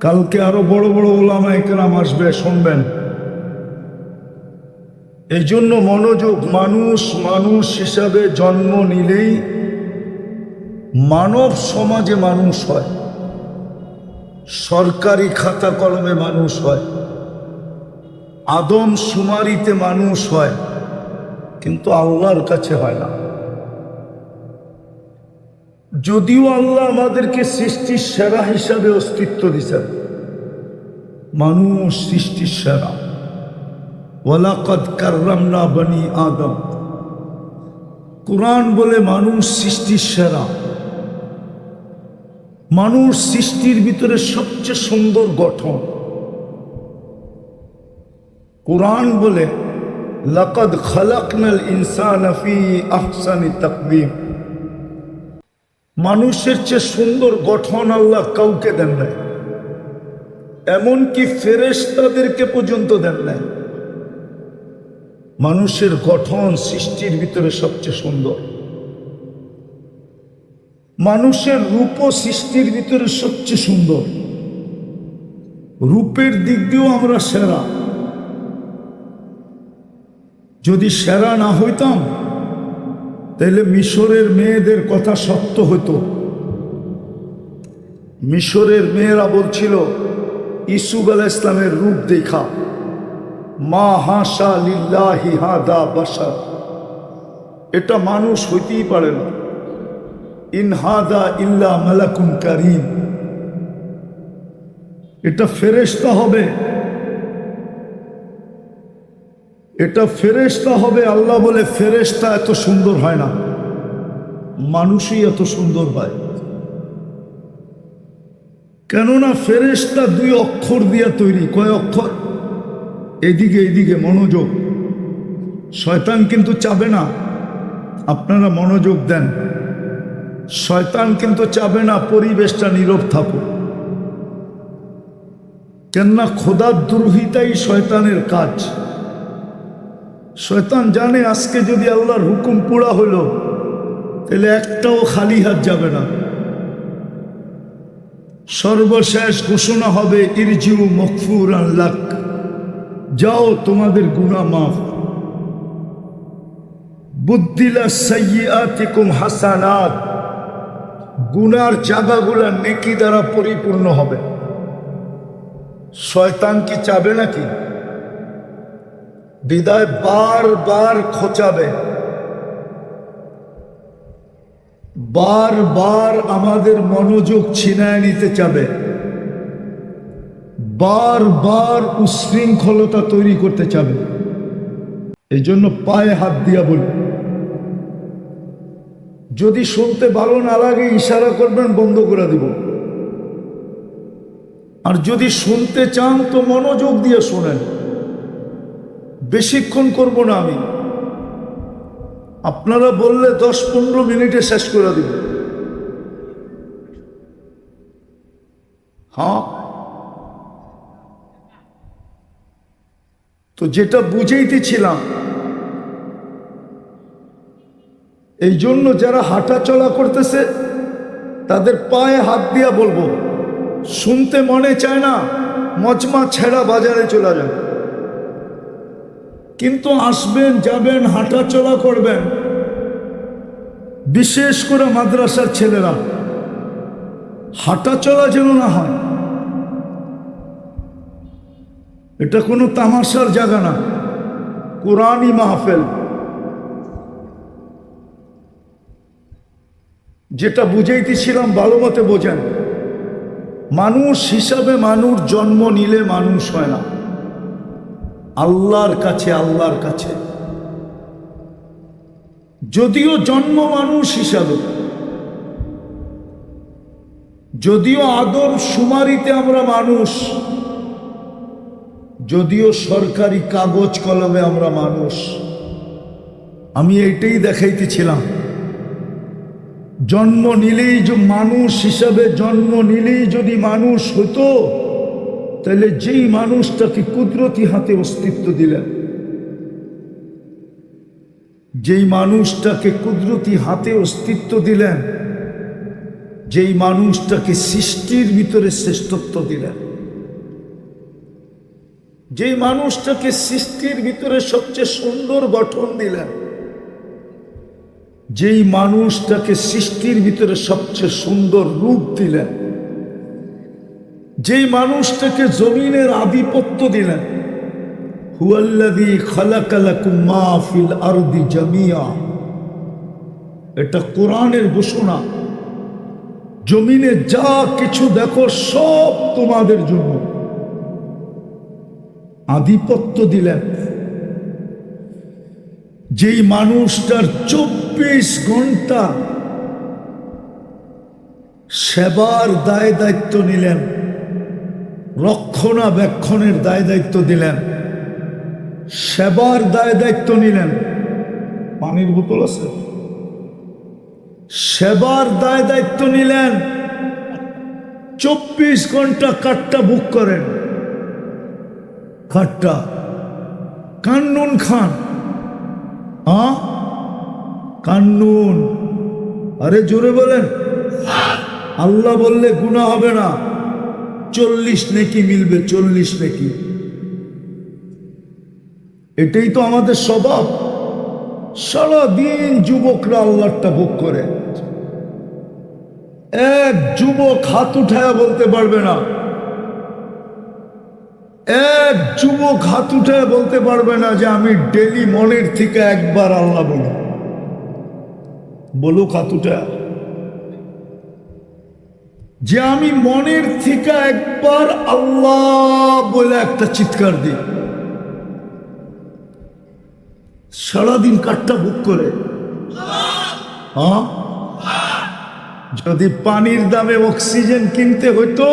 কালকে আরো বড় বড় ওলামায়ে কেরাম আসবে, শুনবেন। এই জন্য মনোযোগ। মানুষ হিসাবে জন্ম নিলেই মানব সমাজে মানুষ হয়, সরকারি খাতা কলমে মানুষ হয়, আদম শুমারিতে মানুষ হয়, কিন্তু আল্লাহর কাছে হয় না। যদিও আল্লাহ আমাদেরকে সৃষ্টির সেরা হিসাবে অস্তিত্ব দিয়েছেন, মানুষ সৃষ্টির সেরা। ওয়ালাকাদ কাররামনা বনি আদম। কুরআন বলে মানুষ সৃষ্টির সেরা, মানুষ সৃষ্টির ভিতরে সবচেয়ে সুন্দর গঠন। কুরআন বলে লাকাদ খালাকনাল ইনসানা ফি আহসানি তাকওয়িম। মানুষের চেয়ে সুন্দর গঠন আল্লাহ কাউকে দেন নাই, এমনকি ফেরেশতাদেরকে পর্যন্ত দেন নাই। মানুষের গঠন সৃষ্টির ভিতরে সবচেয়ে সুন্দর। মানুষের রূপও সৃষ্টির ভিতরে সবচেয়ে সুন্দর। রূপের দিক দিয়েও আমরা সেরা। যদি সেরা না হইতাম তাহলে মিশরের মেয়েদের কথা সত্য হতো। মিশরের মেয়েরা বলছিল ইসুফ আলাইহিস সালামের রূপ দেখা, মা হাসা লিল্লাহি হাদা বাশার, এটা মানুষ হইতেই পারে না, ইন হাদা ইল্লা মালাকুন কারীম, এটা ফেরেশতা হবে, এটা ফেরেশতা হবে। আল্লাহ বলে ফেরেশতা এত সুন্দর হয় না, মানুষই এত সুন্দর হয়। কেননা ফেরেশতা দুই অক্ষর দিয়ে তৈরি। কয় অক্ষর? এদিকে এদিকে মনোযোগ। শয়তান কিন্তু চাবে না আপনারা মনোযোগ দেন। শয়তান কিন্তু চাবে না পরিবেশটা নীরব থাকুক, কেননা খোদার দ্রোহিতাই শয়তানের কাজ। শয়তান জানে আজকে যদি আল্লাহর হুকুম পুরা হলো তাহলে একটাও খালি হাত যাবে না। সর্বশেষ ঘোষণা হবে ইরজিউ মাগফুরান লাক, যাও তোমাদের গুনাহ মাফ। বুদ্দিলা সাইয়্যাতিকুম হাসানাত, গুনার জায়গাগুলা নেকি দ্বারা পরিপূর্ণ হবে। শয়তান কি চাবে নাকি? বিদায় বারবার খোঁচাবে, বারবার আমাদের মনোযোগ ছিনায় নিতে চাবে, বারবার উশৃঙ্খলতা তৈরি করতে চাবে। এই জন্য পায়ে হাত দিয়া বলি, যদি শুনতে ভালো না লাগে ইশারা করবেন, বন্ধ করে দিব। আর যদি শুনতে চান তো মনোযোগ দিয়ে শোনেন। বেশিক্ষণ করব না আমি, আপনারা বললে 10-15 মিনিটে শেষ করে দিব। হ্যাঁ, তো যেটা বুঝাইতেছিলাম, এই জন্য যারা হাঁটা চলা করতেছে তাদের পায়ে হাত দিয়া বলবো, শুনতে মনে চায় না মজমা ছেড়া বাজারে চলে যান, কিন্তু আসবেন, যাবেন, হাঁটা চলা করবেন। বিশেষ করে মাদ্রাসার ছেলেরা, হাঁটা চলা যেন না হয়। এটা কোনো তামাশার জায়গা না, কোরআনই মাহফিল। যেটা বুঝাইতেছিলাম ভালো মতে বোঝেন। মানুষ হিসাবে মানুষ জন্ম নিলে মানুষ হয় না, আল্লাহর কাছে, আল্লাহর কাছে। যদিও জন্ম মানুষ হিসাবে, যদিও আদর শুমারিতে আমরা মানুষ, যদিও সরকারি কাগজ কলমে আমরা মানুষ। আমি এইটাই দেখাইতেছিলাম, জন্ম নিলেই যে মানুষ হিসাবে জন্ম নিলেই যদি মানুষ হতো, তাহলে যেই মানুষটাকে কুদরতি হাতে অস্তিত্ব দিলেন, যেই মানুষটাকে কুদরতি হাতে অস্তিত্ব দিলেন, যেই মানুষটাকে সৃষ্টির ভিতরে শ্রেষ্ঠত্ব দিলেন, যেই মানুষটাকে সৃষ্টির ভিতরে সবচেয়ে সুন্দর গঠন দিলেন, যেই মানুষটাকে সৃষ্টির ভিতরে সবচেয়ে সুন্দর রূপ দিলেন, যেই মানুষটাকে জমিনের আধিপত্য দিলেন, হুয়াল্লাযী খালাকা লাকুম মা ফিল আরদি জামিয়া, এটা কোরআনের ঘোষণা। জমিনে যা কিছু দেখো সব তোমাদের জন্য। আধিপত্য দিলেন যেই মানুষটার 24 ঘন্টা সেবার দায় দায়িত্ব নিলেন, রক্ষণাবেক্ষণের দায় দায়িত্ব দিলেন, সেবার দায় দায়িত্ব নিলেন। পানির বোতল আছে? সেবার দায় দায়িত্ব নিলেন। 24 ঘন্টা কাঠটা বুক করেন, খাটটা কান্নুন খান। কান্নুন, আরে জোরে বলেন। আল্লাহ বললে গুনাহ হবে না, 40 নেকি মিলবে, 40 নেকি। এটাই তো আমাদের স্বভাব। সারাদিন যুবকরা আল্লাহটা ভোগ করে। এক যুবক হাত উঠায়া বলতে পারবে না, এক যুবক হাত উঠায়া বলতে পারবে না যে আমি ডেলি মনের থেকে একবার আল্লাহ বলি। বলুক হাত উঠায়া যে আমি মনের থেকে একবার আল্লাহ বলে একটা চিৎকার দিই। সারাদিন কাঠটা বুক করে। যদি পানির দামে অক্সিজেন কিনতে হইতো